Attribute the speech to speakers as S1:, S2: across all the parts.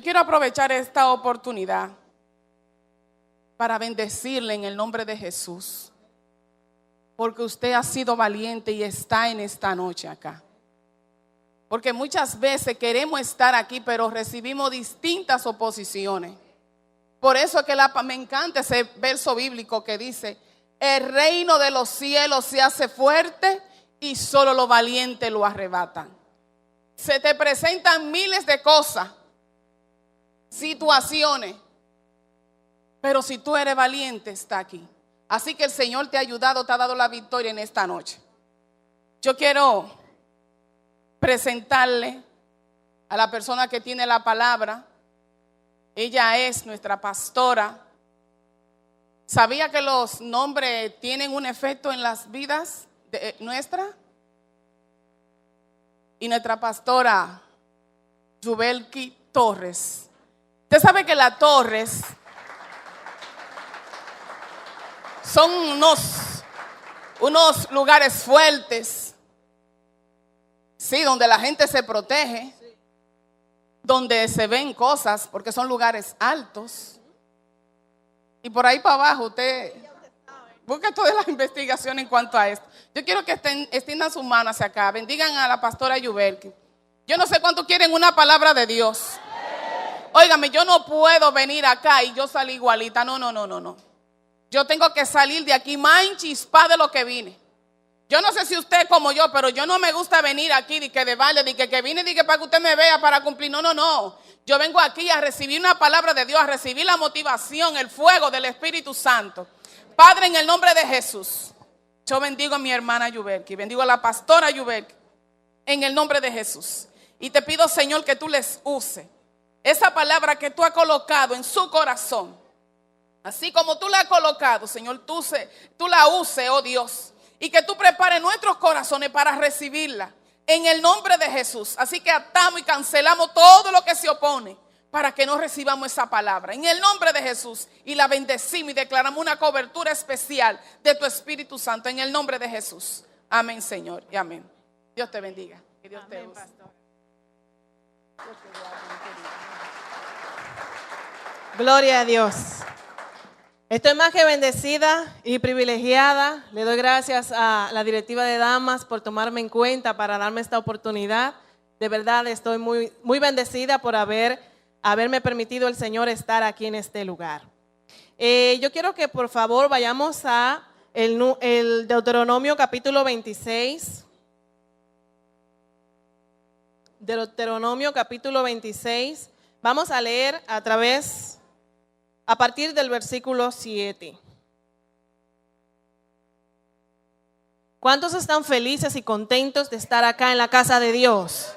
S1: quiero aprovechar esta oportunidad para bendecirle en el nombre de Jesús, porque usted ha sido valiente y está en esta noche acá. Porque muchas veces queremos estar aquí, pero recibimos distintas oposiciones. Por eso es que me encanta ese verso bíblico que dice: el reino de los cielos se hace fuerte y solo los valientes lo arrebatan. Se te presentan miles de cosas, situaciones, pero si tú eres valiente, está aquí. Así que el Señor te ha ayudado, te ha dado la victoria en esta noche. Yo quiero presentarle a la persona que tiene la palabra. Ella es nuestra pastora. ¿Sabía que los nombres tienen un efecto en las vidas nuestras? Y nuestra pastora, Yubelki Torres. Usted sabe que las Torres son unos lugares fuertes, sí, donde la gente se protege, donde se ven cosas, porque son lugares altos. Y por ahí para abajo usted busca toda la investigación en cuanto a esto. Yo quiero que extiendan sus manos hacia acá, bendigan a la pastora Yubelki. Yo no sé cuánto quieren una palabra de Dios. Óigame, yo no puedo venir acá y yo salí igualita, no. Yo tengo que salir de aquí más enchispada de lo que vine. Yo no sé si usted como yo, pero yo no me gusta venir aquí de que de vale, de que vine, de que para que usted me vea, para cumplir. No. Yo vengo aquí a recibir una palabra de Dios, a recibir la motivación, el fuego del Espíritu Santo. Padre, en el nombre de Jesús, yo bendigo a mi hermana Yubelki, bendigo a la pastora Yubelki, en el nombre de Jesús. Y te pido, Señor, que tú les uses esa palabra que tú has colocado en su corazón. Así como tú la has colocado, Señor, tú la uses, oh Dios. Y que tú prepares nuestros corazones para recibirla en el nombre de Jesús. Así que atamos y cancelamos todo lo que se opone para que no recibamos esa palabra en el nombre de Jesús. Y la bendecimos y declaramos una cobertura especial de tu Espíritu Santo en el nombre de Jesús. Amén, Señor, y amén. Dios te bendiga. Que Dios te use.
S2: Gloria a Dios. Estoy más que bendecida y privilegiada. Le doy gracias a la directiva de damas por tomarme en cuenta para darme esta oportunidad. De verdad estoy muy bendecida por haberme permitido el Señor estar aquí en este lugar. Yo quiero que por favor vayamos a el Deuteronomio capítulo 26. Deuteronomio capítulo 26. Vamos a leer a partir del versículo 7. ¿Cuántos están felices y contentos de estar acá en la casa de Dios?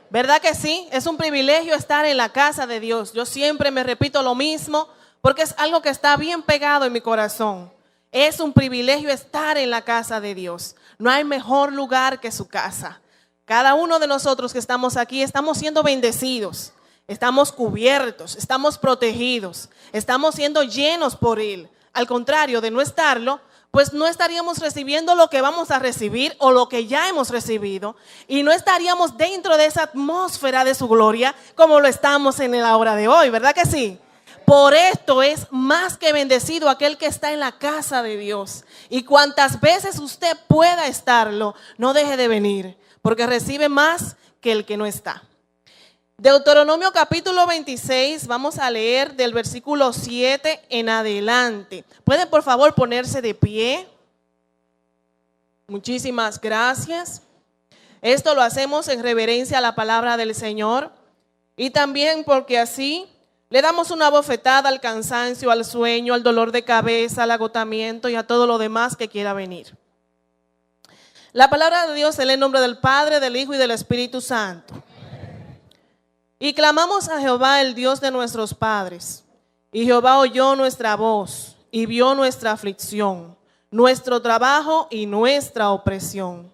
S2: ¿Verdad que sí? Es un privilegio estar en la casa de Dios. Yo siempre me repito lo mismo porque es algo que está bien pegado en mi corazón. Es un privilegio estar en la casa de Dios. No hay mejor lugar que su casa. Cada uno de nosotros que estamos aquí estamos siendo bendecidos. Estamos cubiertos, estamos protegidos, estamos siendo llenos por Él. Al contrario de no estarlo, pues no estaríamos recibiendo lo que vamos a recibir o lo que ya hemos recibido. Y no estaríamos dentro de esa atmósfera de su gloria como lo estamos en la hora de hoy, ¿verdad que sí? Por esto es más que bendecido aquel que está en la casa de Dios. Y cuantas veces usted pueda estarlo, no deje de venir, porque recibe más que el que no está. Deuteronomio capítulo 26, vamos a leer del versículo 7 en adelante. ¿Pueden por favor ponerse de pie? Muchísimas gracias. Esto lo hacemos en reverencia a la palabra del Señor y también porque así le damos una bofetada al cansancio, al sueño, al dolor de cabeza, al agotamiento y a todo lo demás que quiera venir. La palabra de Dios en el nombre del Padre, del Hijo y del Espíritu Santo. Y clamamos a Jehová, el Dios de nuestros padres. Y Jehová oyó nuestra voz y vio nuestra aflicción, nuestro trabajo y nuestra opresión.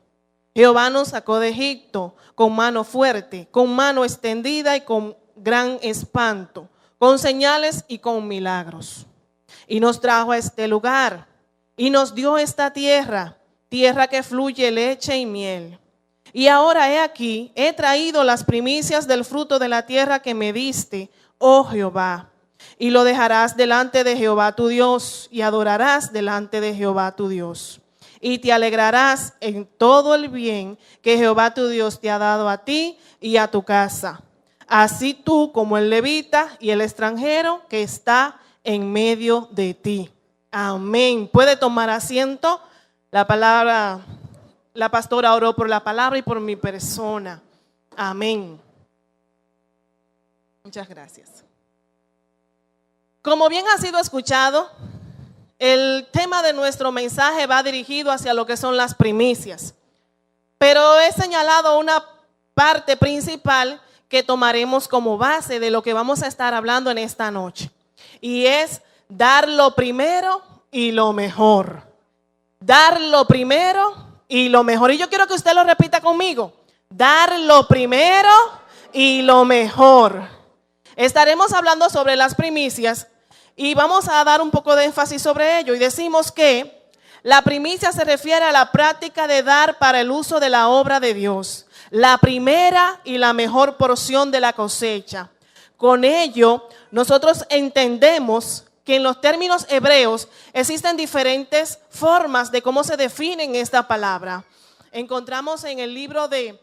S2: Jehová nos sacó de Egipto con mano fuerte, con mano extendida y con gran espanto, con señales y con milagros. Y nos trajo a este lugar y nos dio esta tierra, tierra que fluye leche y miel. Y ahora he aquí, he traído las primicias del fruto de la tierra que me diste, oh Jehová. Y lo dejarás delante de Jehová tu Dios y adorarás delante de Jehová tu Dios. Y te alegrarás en todo el bien que Jehová tu Dios te ha dado a ti y a tu casa. Así tú como el levita y el extranjero que está en medio de ti. Amén. Puede tomar asiento. La pastora oró por la palabra y por mi persona. Amén. Muchas gracias. Como bien ha sido escuchado, el tema de nuestro mensaje va dirigido hacia lo que son las primicias. Pero he señalado una parte principal que tomaremos como base de lo que vamos a estar hablando en esta noche. Y es dar lo primero y lo mejor. Dar lo primero y lo mejor. Y yo quiero que usted lo repita conmigo. Dar lo primero y lo mejor. Estaremos hablando sobre las primicias y vamos a dar un poco de énfasis sobre ello. Y decimos que la primicia se refiere a la práctica de dar para el uso de la obra de Dios, la primera y la mejor porción de la cosecha. Con ello, nosotros entendemos que en los términos hebreos existen diferentes formas de cómo se define esta palabra. Encontramos en el libro de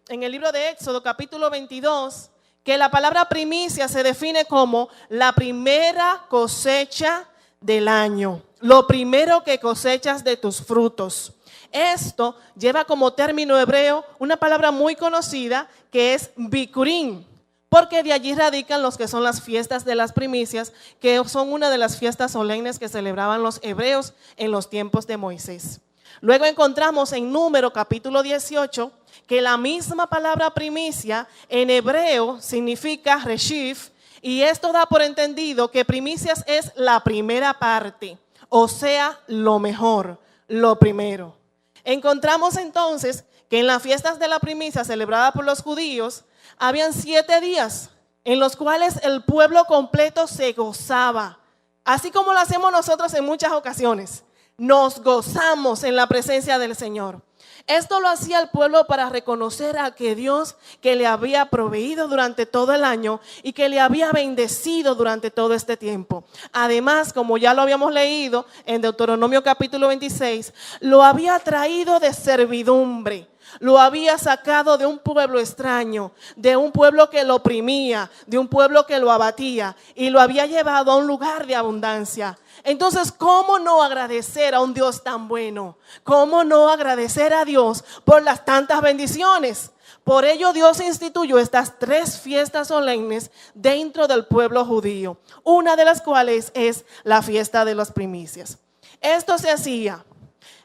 S2: Éxodo, capítulo 22, que la palabra primicia se define como la primera cosecha del año, lo primero que cosechas de tus frutos. Esto lleva como término hebreo una palabra muy conocida que es bikurim, porque de allí radican los que son las fiestas de las primicias, que son una de las fiestas solemnes que celebraban los hebreos en los tiempos de Moisés. Luego encontramos en Número capítulo 18 que la misma palabra primicia en hebreo significa reshif, y esto da por entendido que primicias es la primera parte, o sea, lo mejor, lo primero. Encontramos entonces que en las fiestas de la primicia celebradas por los judíos, habían 7 días en los cuales el pueblo completo se gozaba, así como lo hacemos nosotros en muchas ocasiones. Nos gozamos en la presencia del Señor. Esto lo hacía el pueblo para reconocer a que Dios que le había proveído durante todo el año y que le había bendecido durante todo este tiempo. Además, como ya lo habíamos leído en Deuteronomio capítulo 26, lo había traído de servidumbre. Lo había sacado de un pueblo extraño, de un pueblo que lo oprimía, de un pueblo que lo abatía, y lo había llevado a un lugar de abundancia. Entonces, ¿cómo no agradecer a un Dios tan bueno? ¿Cómo no agradecer a Dios por las tantas bendiciones? Por ello Dios instituyó estas 3 fiestas solemnes dentro del pueblo judío, una de las cuales es la fiesta de las primicias. Esto se hacía.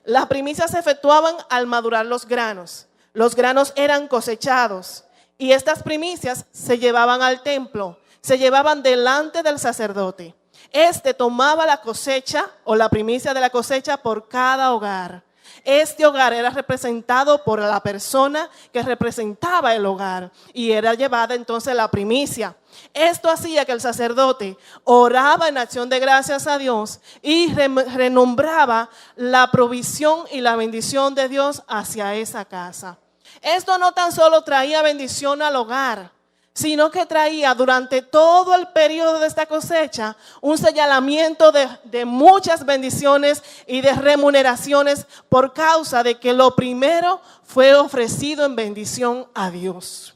S2: Las primicias se efectuaban al madurar los granos. Los granos eran cosechados y estas primicias se llevaban al templo, se llevaban delante del sacerdote. Este tomaba la cosecha o la primicia de la cosecha por cada hogar. Este hogar era representado por la persona que representaba el hogar y era llevada entonces la primicia. Esto hacía que el sacerdote oraba en acción de gracias a Dios y renombraba la provisión y la bendición de Dios hacia esa casa. Esto no tan solo traía bendición al hogar, sino que traía durante todo el periodo de esta cosecha un señalamiento de muchas bendiciones y de remuneraciones por causa de que lo primero fue ofrecido en bendición a Dios.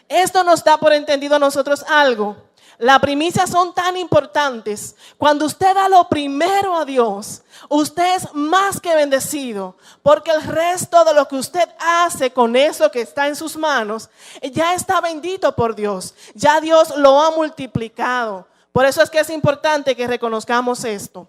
S2: Esto nos da por entendido a nosotros algo. Las primicias son tan importantes. Cuando usted da lo primero a Dios, usted es más que bendecido, porque el resto de lo que usted hace con eso que está en sus manos, ya está bendito por Dios. Ya Dios lo ha multiplicado. Por eso es que es importante que reconozcamos esto.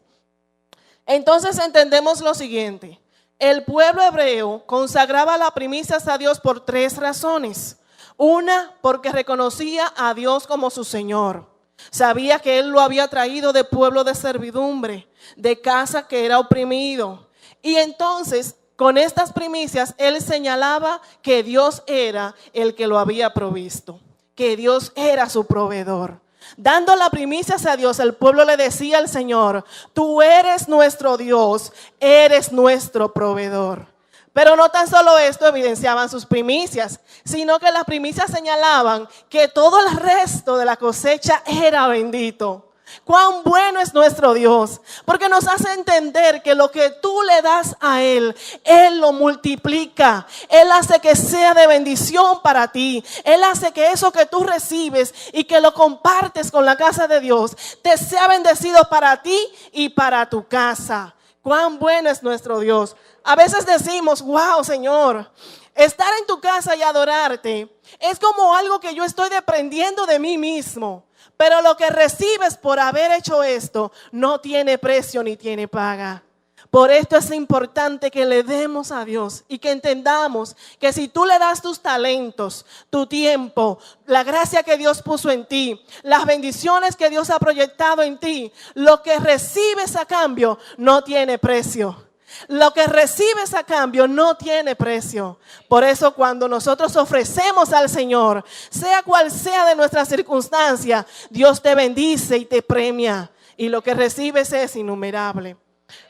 S2: Entonces entendemos lo siguiente. El pueblo hebreo consagraba las primicias a Dios por 3 razones. Una, porque reconocía a Dios como su Señor. Sabía que Él lo había traído de pueblo de servidumbre, de casa que era oprimido. Y entonces, con estas primicias, Él señalaba que Dios era el que lo había provisto, que Dios era su proveedor. Dando las primicias a Dios, el pueblo le decía al Señor: tú eres nuestro Dios, eres nuestro proveedor. Pero no tan solo esto evidenciaban sus primicias, sino que las primicias señalaban que todo el resto de la cosecha era bendito. Cuán bueno es nuestro Dios, porque nos hace entender que lo que tú le das a Él, Él lo multiplica. Él hace que sea de bendición para ti. Él hace que eso que tú recibes y que lo compartes con la casa de Dios, te sea bendecido para ti y para tu casa. Cuán bueno es nuestro Dios. A veces decimos, wow, Señor, estar en tu casa y adorarte es como algo que yo estoy dependiendo de mí mismo. Pero lo que recibes por haber hecho esto no tiene precio ni tiene paga. Por esto es importante que le demos a Dios y que entendamos que si tú le das tus talentos, tu tiempo, la gracia que Dios puso en ti, las bendiciones que Dios ha proyectado en ti, lo que recibes a cambio no tiene precio. Lo que recibes a cambio no tiene precio. Por eso cuando nosotros ofrecemos al Señor, sea cual sea de nuestra circunstancia, Dios te bendice y te premia. Y lo que recibes es innumerable.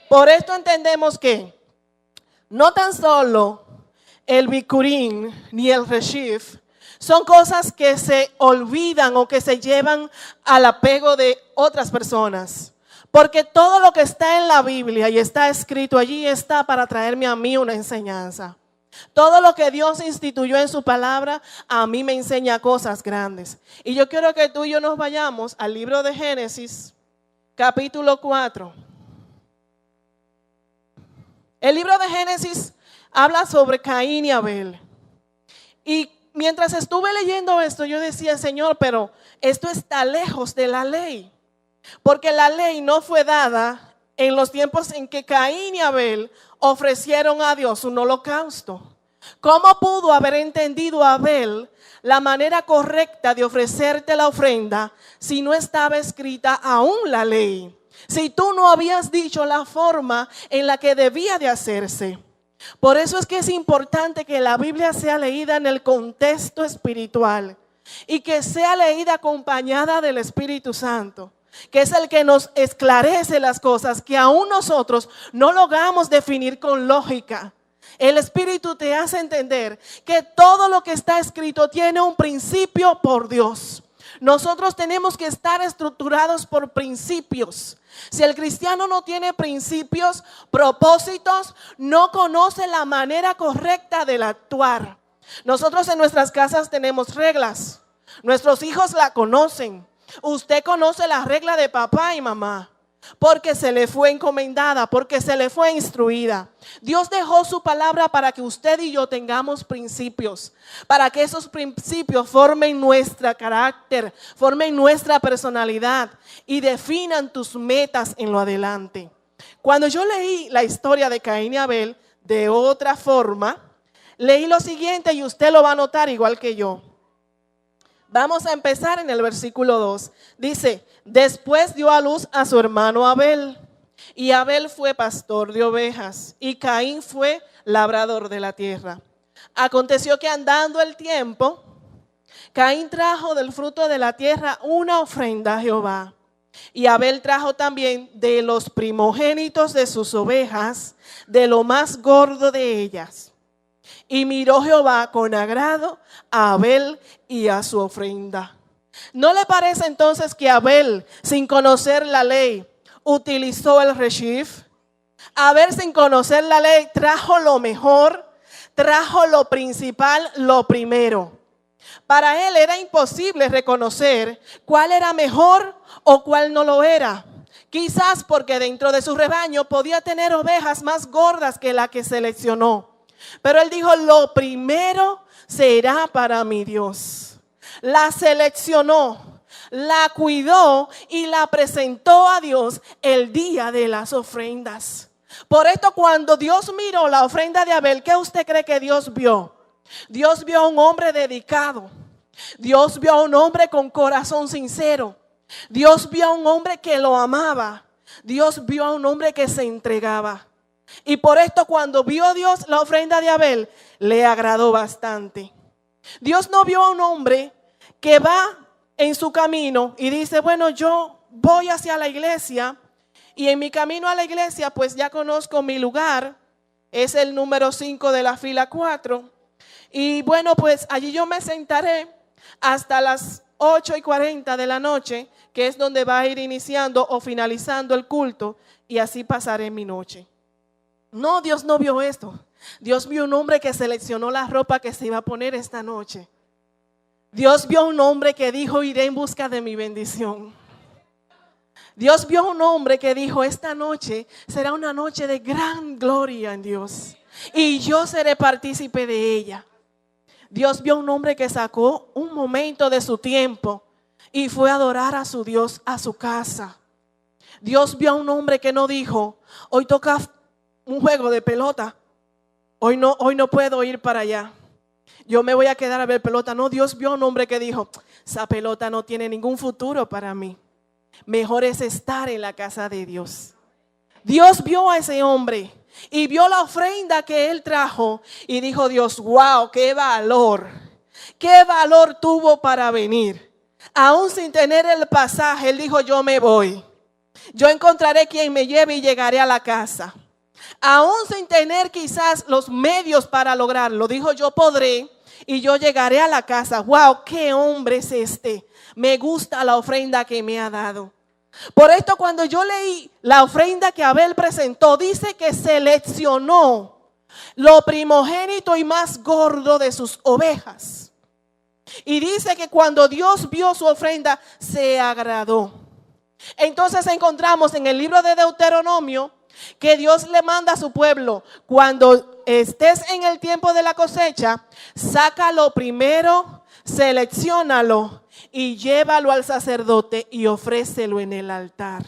S2: Por esto entendemos que no tan solo el bikurim ni el reshif son cosas que se olvidan o que se llevan al apego de otras personas. Porque todo lo que está en la Biblia y está escrito allí está para traerme a mí una enseñanza. Todo lo que Dios instituyó en su palabra a mí me enseña cosas grandes. Y yo quiero que tú y yo nos vayamos al libro de Génesis, capítulo 4. El libro de Génesis habla sobre Caín y Abel. Y mientras estuve leyendo esto, yo decía, Señor, pero esto está lejos de la ley. Porque la ley no fue dada en los tiempos en que Caín y Abel ofrecieron a Dios un holocausto. ¿Cómo pudo haber entendido Abel la manera correcta de ofrecerte la ofrenda si no estaba escrita aún la ley? Si tú no habías dicho la forma en la que debía de hacerse. Por eso es que es importante que la Biblia sea leída en el contexto espiritual y que sea leída acompañada del Espíritu Santo, que es el que nos esclarece las cosas que aún nosotros no logramos definir con lógica. El Espíritu te hace entender que todo lo que está escrito tiene un principio por Dios. Nosotros tenemos que estar estructurados por principios. Si el cristiano no tiene principios, propósitos, no conoce la manera correcta de actuar. Nosotros en nuestras casas tenemos reglas. Nuestros hijos la conocen. Usted conoce la regla de papá y mamá, porque se le fue encomendada, porque se le fue instruida. Dios dejó su palabra para que usted y yo tengamos principios, para que esos principios formen nuestro carácter, formen nuestra personalidad y definan tus metas en lo adelante. Cuando yo leí la historia de Caín y Abel de otra forma, leí lo siguiente y usted lo va a notar igual que yo. Vamos a empezar en el versículo 2. Dice, después dio a luz a su hermano Abel. Y Abel fue pastor de ovejas. Y Caín fue labrador de la tierra. Aconteció que andando el tiempo, Caín trajo del fruto de la tierra una ofrenda a Jehová. Y Abel trajo también de los primogénitos de sus ovejas, de lo más gordo de ellas. Y miró Jehová con agrado a Abel y a su ofrenda. ¿No le parece entonces que Abel, sin conocer la ley, utilizó el reshif? Abel, sin conocer la ley, trajo lo mejor, trajo lo principal, lo primero. Para él era imposible reconocer cuál era mejor o cuál no lo era. Quizás porque dentro de su rebaño podía tener ovejas más gordas que la que seleccionó. Pero él dijo, lo primero será para mi Dios. La seleccionó, la cuidó y la presentó a Dios el día de las ofrendas. Por esto cuando Dios miró la ofrenda de Abel, ¿qué usted cree que Dios vio? Dios vio a un hombre dedicado. Dios vio a un hombre con corazón sincero. Dios vio a un hombre que lo amaba. Dios vio a un hombre que se entregaba. Y por esto cuando vio Dios la ofrenda de Abel, le agradó bastante. Dios no vio a un hombre que va en su camino y dice, bueno, yo voy hacia la iglesia y en mi camino a la iglesia pues ya conozco mi lugar Es el número 5 de la fila 4. Y bueno, pues allí yo me sentaré hasta las 8:40 de la noche, que es donde va a ir iniciando o finalizando el culto, y así pasaré mi noche. No, Dios no vio esto. Dios vio un hombre que seleccionó la ropa que se iba a poner esta noche. Dios vio un hombre que dijo, iré en busca de mi bendición. Dios vio un hombre que dijo, esta noche será una noche de gran gloria en Dios, y yo seré partícipe de ella. Dios vio un hombre que sacó un momento de su tiempo y fue a adorar a su Dios a su casa. Dios vio a un hombre que no dijo, hoy toca un juego de pelota, hoy no puedo ir para allá, yo me voy a quedar a ver pelota. No, Dios vio a un hombre que dijo, esa pelota no tiene ningún futuro para mí, mejor es estar en la casa de Dios. Dios vio a ese hombre y vio la ofrenda que él trajo y dijo, Dios, wow, qué valor tuvo para venir. Aún sin tener el pasaje, él dijo, yo me voy. Yo encontraré quien me lleve y llegaré a la casa. Aún sin tener quizás los medios para lograrlo, dijo, yo podré y yo llegaré a la casa. Wow, qué hombre es este. Me gusta la ofrenda que me ha dado. Por esto, cuando yo leí la ofrenda que Abel presentó, dice que seleccionó lo primogénito y más gordo de sus ovejas. Y dice que cuando Dios vio su ofrenda, se agradó. Entonces encontramos en el libro de Deuteronomio que Dios le manda a su pueblo, cuando estés en el tiempo de la cosecha, sácalo primero, selecciónalo y llévalo al sacerdote y ofrécelo en el altar.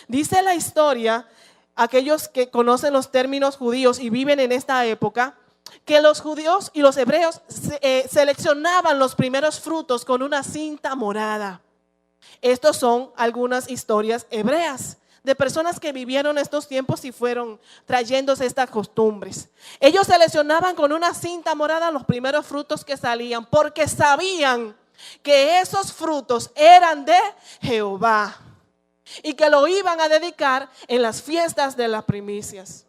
S2: Dice la historia, aquellos que conocen los términos judíos y viven en esta época, que los judíos y los hebreos seleccionaban los primeros frutos con una cinta morada. Estos son algunas historias hebreas de personas que vivieron estos tiempos y fueron trayéndose estas costumbres. Ellos seleccionaban con una cinta morada los primeros frutos que salían, porque sabían que esos frutos eran de Jehová y que lo iban a dedicar en las fiestas de las primicias.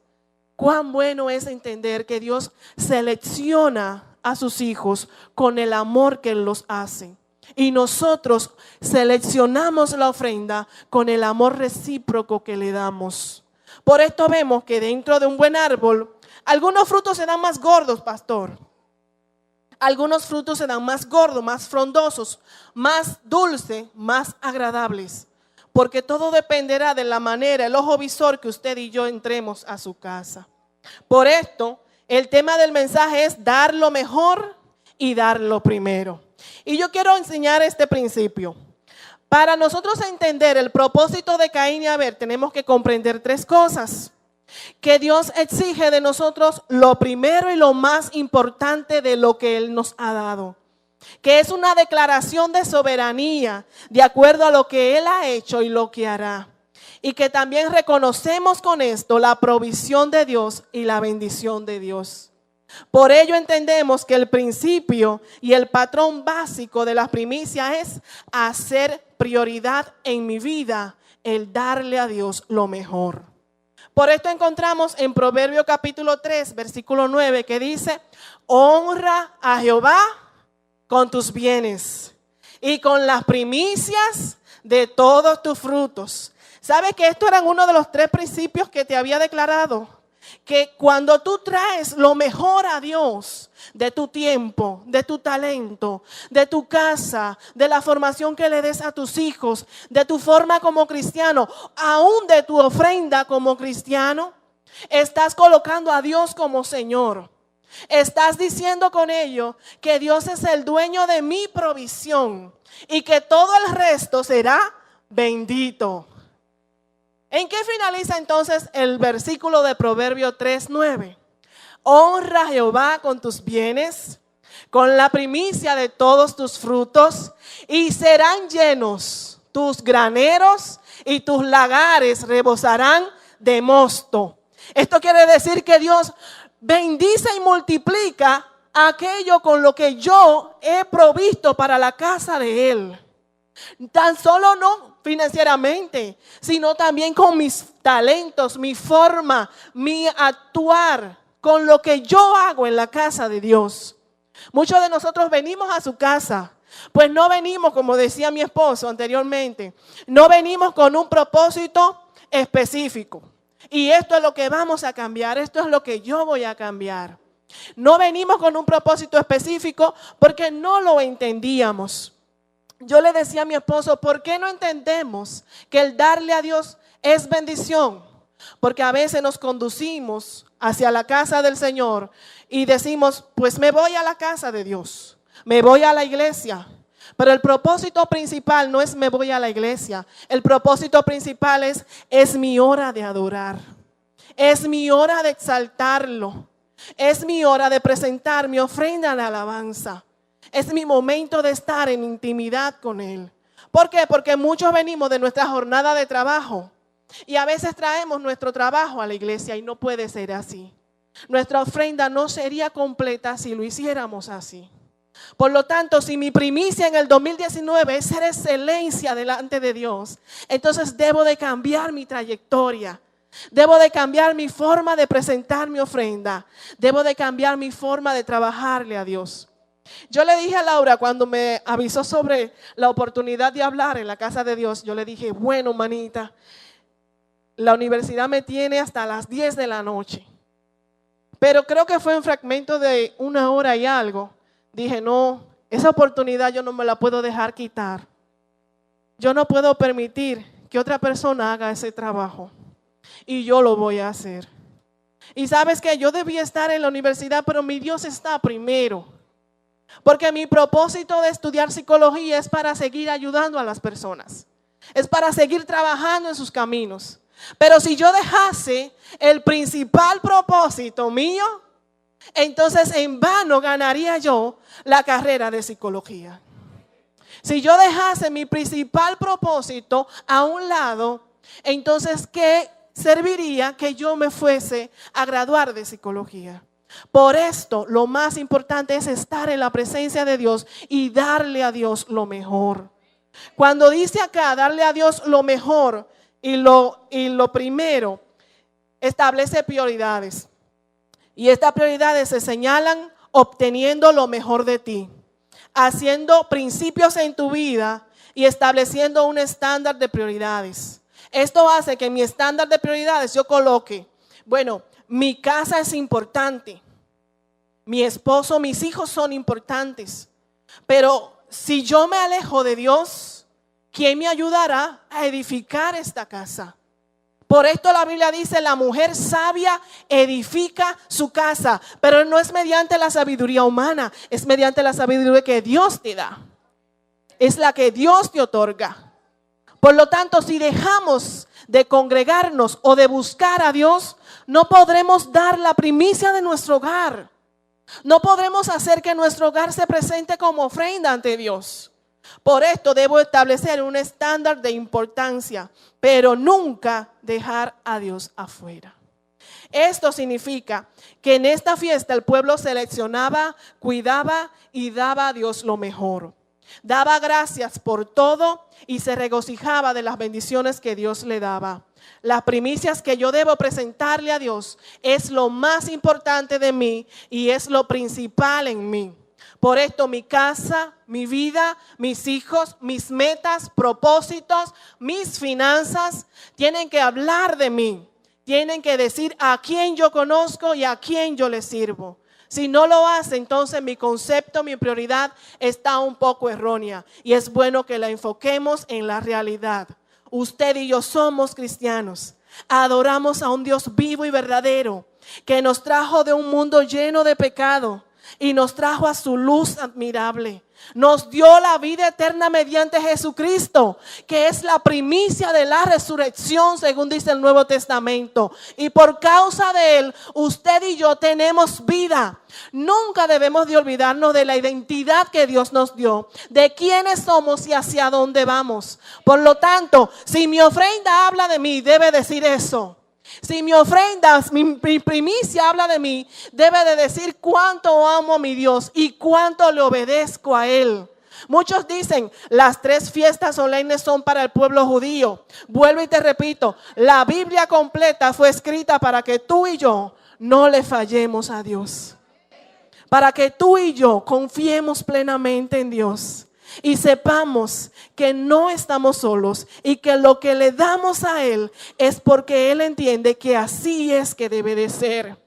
S2: Cuán bueno es entender que Dios selecciona a sus hijos con el amor que los hace. Y nosotros seleccionamos la ofrenda con el amor recíproco que le damos. Por esto vemos que dentro de un buen árbol, algunos frutos se dan más gordos, pastor. Algunos frutos se dan más gordos, más frondosos, más dulces, más agradables. Porque todo dependerá de la manera, el ojo visor que usted y yo entremos a su casa. Por esto, el tema del mensaje es dar lo mejor y dar lo primero. Y yo quiero enseñar este principio. Para nosotros entender el propósito de Caín y Abel, tenemos que comprender tres cosas. Que Dios exige de nosotros lo primero y lo más importante de lo que Él nos ha dado. Que es una declaración de soberanía de acuerdo a lo que Él ha hecho y lo que hará. Y que también reconocemos con esto la provisión de Dios y la bendición de Dios. Por ello entendemos que el principio y el patrón básico de las primicias es hacer prioridad en mi vida el darle a Dios lo mejor. Por esto encontramos en Proverbios capítulo 3, versículo 9, que dice, honra a Jehová con tus bienes y con las primicias de todos tus frutos. ¿Sabes que estos eran uno de los tres principios que te había declarado? Que cuando tú traes lo mejor a Dios, de tu tiempo, de tu talento, de tu casa, de la formación que le des a tus hijos, de tu forma como cristiano, aún de tu ofrenda como cristiano, estás colocando a Dios como Señor. Estás diciendo con ello que Dios es el dueño de mi provisión y que todo el resto será bendito. ¿En qué finaliza entonces el versículo de Proverbio 3:9? Honra a Jehová con tus bienes, con la primicia de todos tus frutos, y serán llenos tus graneros y tus lagares rebosarán de mosto. Esto quiere decir que Dios bendice y multiplica aquello con lo que yo he provisto para la casa de Él. Tan solo no financieramente, sino también con mis talentos, mi forma, mi actuar, con lo que yo hago en la casa de Dios. Muchos de nosotros venimos a su casa, pues no venimos, como decía mi esposo anteriormente, no venimos con un propósito específico. Y esto es lo que vamos a cambiar, esto es lo que yo voy a cambiar. No venimos con un propósito específico porque no lo entendíamos. Yo le decía a mi esposo, ¿por qué no entendemos que el darle a Dios es bendición? Porque a veces nos conducimos hacia la casa del Señor y decimos, pues me voy a la casa de Dios, me voy a la iglesia. Pero el propósito principal no es me voy a la iglesia. El propósito principal es mi hora de adorar. Es mi hora de exaltarlo. Es mi hora de presentar mi ofrenda de alabanza. Es mi momento de estar en intimidad con Él. ¿Por qué? Porque muchos venimos de nuestra jornada de trabajo y a veces traemos nuestro trabajo a la iglesia y no puede ser así. Nuestra ofrenda no sería completa si lo hiciéramos así. Por lo tanto, si mi primicia en el 2019 es ser excelencia delante de Dios, entonces debo de cambiar mi trayectoria. Debo de cambiar mi forma de presentar mi ofrenda. Debo de cambiar mi forma de trabajarle a Dios. Yo le dije a Laura cuando me avisó sobre la oportunidad de hablar en la casa de Dios, yo le dije, bueno, manita, la universidad me tiene hasta las 10 de la noche. Pero creo que fue un fragmento de 1 hora y algo. Dije, no, esa oportunidad yo no me la puedo dejar quitar. Yo no puedo permitir que otra persona haga ese trabajo. Y yo lo voy a hacer. Y sabes que yo debía estar en la universidad, pero mi Dios está primero. Porque mi propósito de estudiar psicología es para seguir ayudando a las personas. Es para seguir trabajando en sus caminos. Pero si yo dejase el principal propósito mío, entonces en vano ganaría yo la carrera de psicología. Si yo dejase mi principal propósito a un lado, entonces ¿qué serviría que yo me fuese a graduar de psicología? Por esto, lo más importante es estar en la presencia de Dios y darle a Dios lo mejor. Cuando dice acá, darle a Dios lo mejor y lo primero, establece prioridades. Y estas prioridades se señalan obteniendo lo mejor de ti, haciendo principios en tu vida y estableciendo un estándar de prioridades. Esto hace que en mi estándar de prioridades yo coloque, bueno, mi casa es importante, mi esposo, mis hijos son importantes, pero si yo me alejo de Dios, ¿quién me ayudará a edificar esta casa? Por esto la Biblia dice, la mujer sabia edifica su casa, pero no es mediante la sabiduría humana, es mediante la sabiduría que Dios te da. Es la que Dios te otorga. Por lo tanto, si dejamos de congregarnos o de buscar a Dios, no podremos dar la primicia de nuestro hogar. No podremos hacer que nuestro hogar se presente como ofrenda ante Dios. Por esto debo establecer un estándar de importancia, pero nunca dejar a Dios afuera. Esto significa que en esta fiesta el pueblo seleccionaba, cuidaba y daba a Dios lo mejor. Daba gracias por todo y se regocijaba de las bendiciones que Dios le daba. Las primicias que yo debo presentarle a Dios es lo más importante de mí y es lo principal en mí. Por esto mi casa, mi vida, mis hijos, mis metas, propósitos, mis finanzas tienen que hablar de mí. Tienen que decir a quién yo conozco y a quién yo le sirvo. Si no lo hace, entonces mi concepto, mi prioridad está un poco errónea. Y es bueno que la enfoquemos en la realidad. Usted y yo somos cristianos. Adoramos a un Dios vivo y verdadero que nos trajo de un mundo lleno de pecado y nos trajo a su luz admirable. Nos dio la vida eterna mediante Jesucristo, que es la primicia de la resurrección, según dice el Nuevo Testamento. Y por causa de Él, usted y yo tenemos vida. Nunca debemos de olvidarnos de la identidad que Dios nos dio, de quiénes somos y hacia dónde vamos. Por lo tanto, si mi ofrenda habla de mí, debe decir eso. Si mi ofrenda, mi primicia habla de mí, debe de decir cuánto amo a mi Dios y cuánto le obedezco a Él. Muchos dicen, las 3 fiestas solemnes son para el pueblo judío. Vuelvo y te repito, la Biblia completa fue escrita para que tú y yo no le fallemos a Dios. Para que tú y yo confiemos plenamente en Dios y sepamos que no estamos solos y que lo que le damos a Él es porque Él entiende que así es que debe de ser.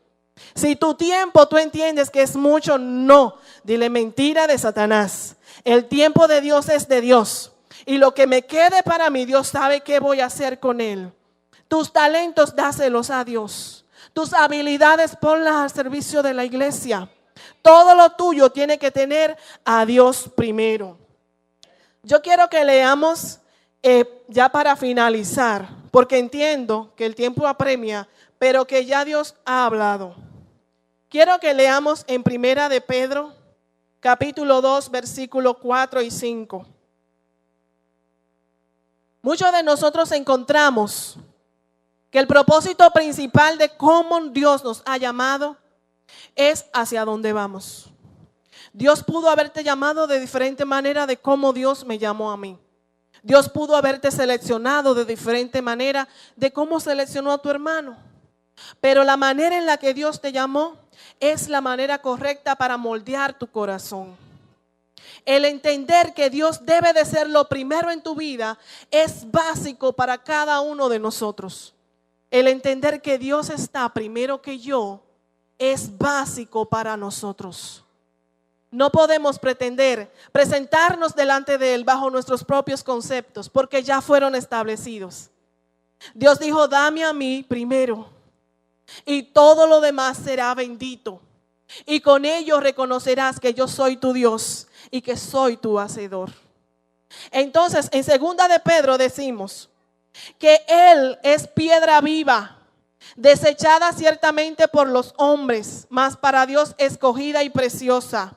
S2: Si tu tiempo tú entiendes que es mucho, no. Dile mentira de Satanás. El tiempo de Dios es de Dios. Y lo que me quede para mí, Dios sabe qué voy a hacer con él. Tus talentos, dáselos a Dios. Tus habilidades, ponlas al servicio de la iglesia. Todo lo tuyo tiene que tener a Dios primero. Yo quiero que leamos ya para finalizar, porque entiendo que el tiempo apremia, pero que ya Dios ha hablado. Quiero que leamos en Primera de Pedro, capítulo 2, versículos 4 y 5. Muchos de nosotros encontramos que el propósito principal de cómo Dios nos ha llamado es hacia dónde vamos. Dios pudo haberte llamado de diferente manera de cómo Dios me llamó a mí. Dios pudo haberte seleccionado de diferente manera de cómo seleccionó a tu hermano. Pero la manera en la que Dios te llamó es la manera correcta para moldear tu corazón. El entender que Dios debe de ser lo primero en tu vida es básico para cada uno de nosotros. El entender que Dios está primero que yo es básico para nosotros. No podemos pretender presentarnos delante de Él bajo nuestros propios conceptos porque ya fueron establecidos. Dios dijo, dame a mí primero y todo lo demás será bendito. Y con ello reconocerás que yo soy tu Dios y que soy tu hacedor. Entonces, en 2 de Pedro decimos que Él es piedra viva, desechada ciertamente por los hombres, mas para Dios escogida y preciosa.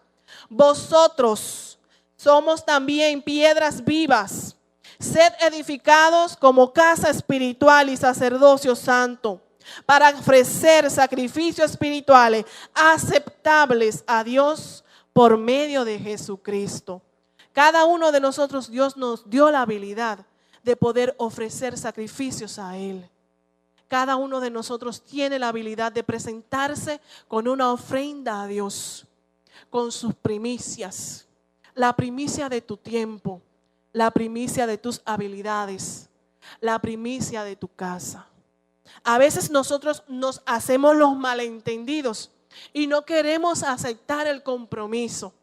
S2: Vosotros somos también piedras vivas. Sed edificados como casa espiritual y sacerdocio santo, para ofrecer sacrificios espirituales aceptables a Dios por medio de Jesucristo. Cada uno de nosotros, Dios nos dio la habilidad de poder ofrecer sacrificios a Él. Cada uno de nosotros tiene la habilidad de presentarse con una ofrenda a Dios, con sus primicias, la primicia de tu tiempo, la primicia de tus habilidades, la primicia de tu casa. A veces nosotros nos hacemos los malentendidos y no queremos aceptar el compromiso.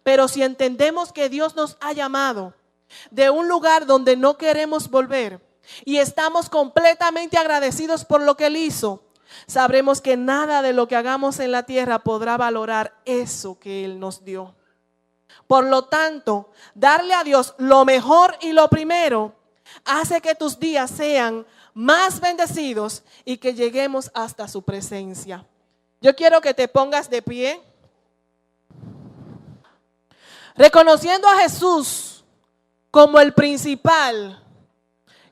S2: Pero si entendemos que Dios nos ha llamado de un lugar donde no queremos volver y estamos completamente agradecidos por lo que Él hizo, sabremos que nada de lo que hagamos en la tierra podrá valorar eso que Él nos dio. Por lo tanto, darle a Dios lo mejor y lo primero hace que tus días sean más bendecidos y que lleguemos hasta su presencia. Yo quiero que te pongas de pie, reconociendo a Jesús como el principal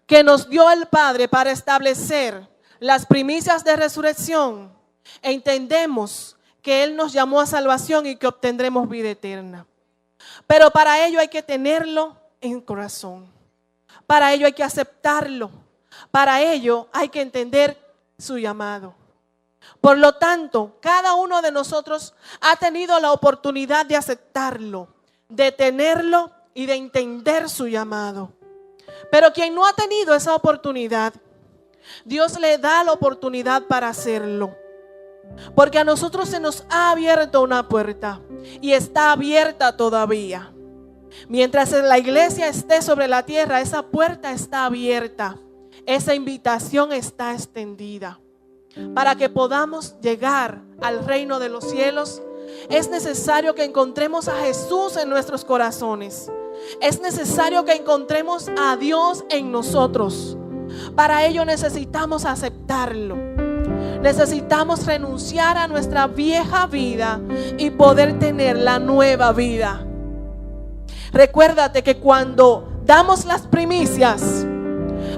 S2: que nos dio el Padre para establecer las primicias de resurrección. Entendemos que Él nos llamó a salvación y que obtendremos vida eterna. Pero para ello hay que tenerlo en el corazón. Para ello hay que aceptarlo. Para ello hay que entender su llamado. Por lo tanto, cada uno de nosotros ha tenido la oportunidad de aceptarlo, de tenerlo y de entender su llamado. Pero quien no ha tenido esa oportunidad, Dios le da la oportunidad para hacerlo. Porque a nosotros se nos ha abierto una puerta y está abierta todavía. Mientras la iglesia esté sobre la tierra, esa puerta está abierta. Esa invitación está extendida. Para que podamos llegar al reino de los cielos, es necesario que encontremos a Jesús en nuestros corazones. Es necesario que encontremos a Dios en nosotros. Para ello necesitamos aceptarlo. Necesitamos renunciar a nuestra vieja vida y poder tener la nueva vida. Recuérdate que cuando damos las primicias,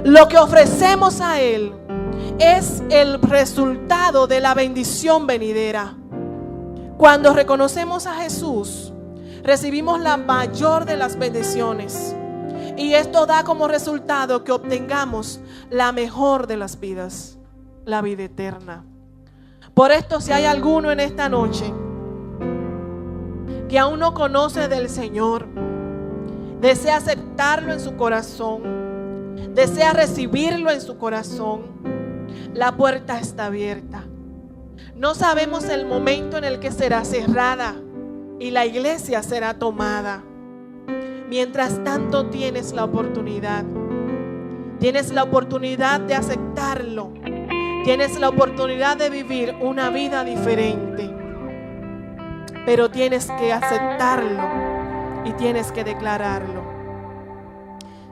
S2: lo que ofrecemos a Él es el resultado de la bendición venidera. Cuando reconocemos a Jesús, recibimos la mayor de las bendiciones. Y esto da como resultado que obtengamos la mejor de las vidas, la vida eterna. Por esto, si hay alguno en esta noche que aún no conoce del Señor, desea aceptarlo en su corazón, desea recibirlo en su corazón, la puerta está abierta. No sabemos el momento en el que será cerrada y la iglesia será tomada. Mientras tanto, tienes la oportunidad. Tienes la oportunidad de aceptarlo. Tienes la oportunidad de vivir una vida diferente. Pero tienes que aceptarlo y tienes que declararlo.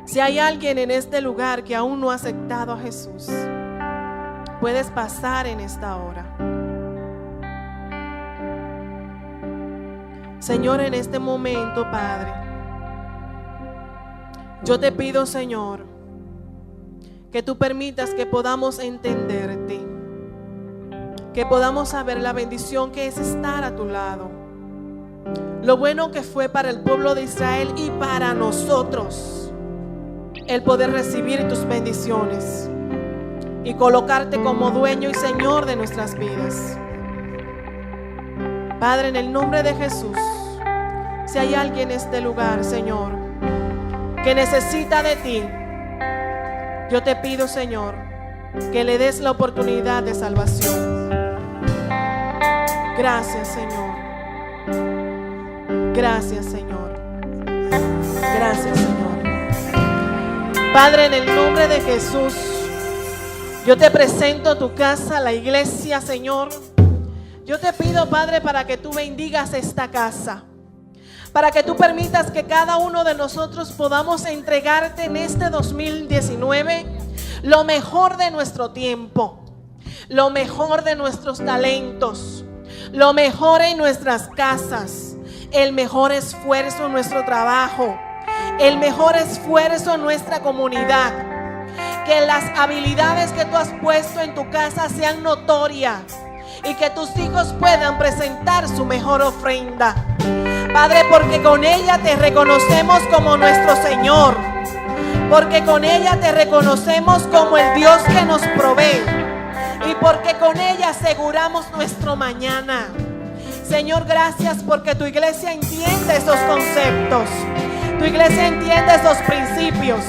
S2: Si hay alguien en este lugar que aún no ha aceptado a Jesús, puedes pasar en esta hora. Señor, en este momento, Padre, yo te pido, Señor, que tú permitas que podamos entenderte, que podamos saber la bendición que es estar a tu lado, lo bueno que fue para el pueblo de Israel y para nosotros el poder recibir tus bendiciones y colocarte como dueño y Señor de nuestras vidas. Padre, en el nombre de Jesús, si hay alguien en este lugar, Señor, que necesita de ti, yo te pido, Señor, que le des la oportunidad de salvación. Gracias, Señor. Gracias, Señor. Gracias, Señor. Padre, en el nombre de Jesús, yo te presento tu casa, la iglesia, Señor. Yo te pido, Padre, para que tú bendigas esta casa, para que tú permitas que cada uno de nosotros podamos entregarte en este 2019 lo mejor de nuestro tiempo, lo mejor de nuestros talentos, lo mejor en nuestras casas, el mejor esfuerzo en nuestro trabajo, el mejor esfuerzo en nuestra comunidad. Que las habilidades que tú has puesto en tu casa sean notorias y que tus hijos puedan presentar su mejor ofrenda, Padre, porque con ella te reconocemos como nuestro Señor, porque con ella te reconocemos como el Dios que nos provee y porque con ella aseguramos nuestro mañana. Señor, gracias porque tu iglesia entiende esos conceptos, tu iglesia entiende esos principios.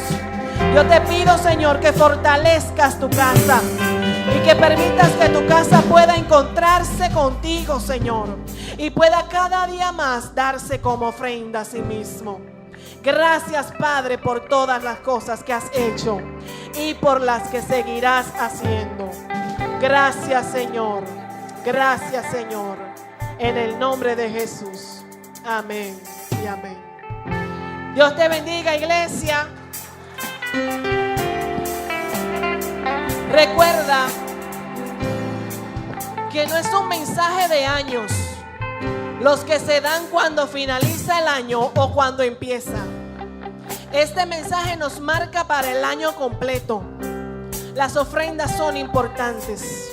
S2: Yo te pido, Señor, que fortalezcas tu casa y que permitas que tu casa pueda encontrarse contigo, Señor, y pueda cada día más darse como ofrenda a sí mismo. Gracias, Padre, por todas las cosas que has hecho y por las que seguirás haciendo. Gracias, Señor. Gracias, Señor. En el nombre de Jesús. Amén y amén. Dios te bendiga, iglesia. Recuerda que no es un mensaje de años los que se dan cuando finaliza el año o cuando empieza. Este mensaje nos marca para el año completo. Las ofrendas son importantes.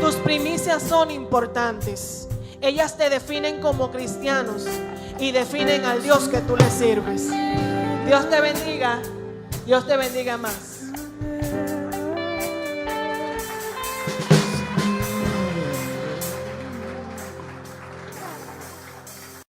S2: Tus primicias son importantes. Ellas te definen como cristianos y definen al Dios que tú le sirves. Dios te bendiga. Dios te bendiga más.